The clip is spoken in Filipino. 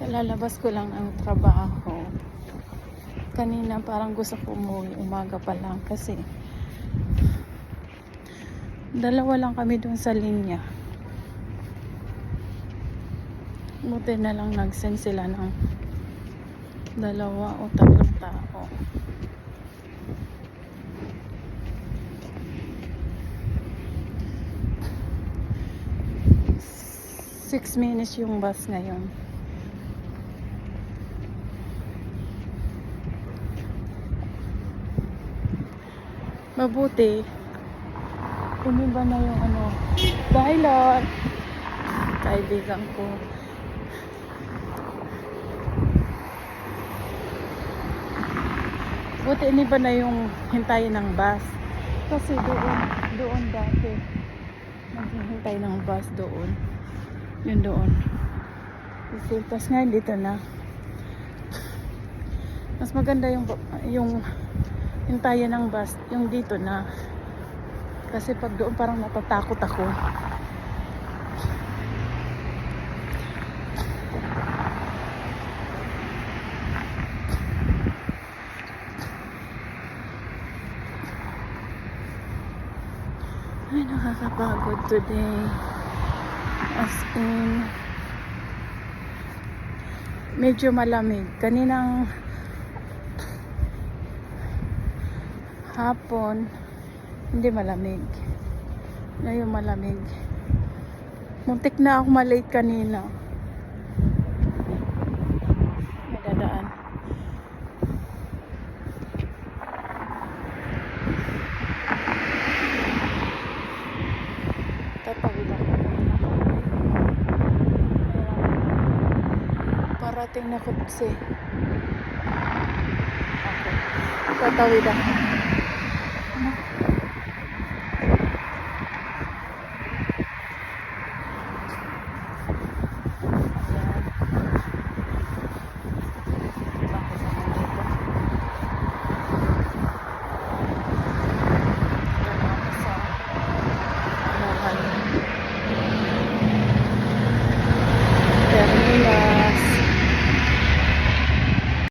Kalalabas ko lang ang trabaho. Kanina parang gusto ko umuwi umaga pa lang kasi dalawa lang kami dun sa linya. Buti na lang nag-send sila ng dalawa o tatlong tao. Six minutes yung bus ngayon. Mabuti umiba na yung dahil kaibigan ko. Buti iniba na yung hintayin ng bus kasi doon dati naghihintay ng bus doon, yun doon kasi tas ngayon dito na mas maganda yung hintayin ng bus yung dito na kasi pag doon parang natatakot ako. Ay, nakakapagod today. As in, medyo malamig. Kaninang hapon, hindi malamig. Ngayon malamig. Muntik na ako malate kanina. May dadaan. Tatawid ako. Parating na kutsi. Okay. Tatawid ako.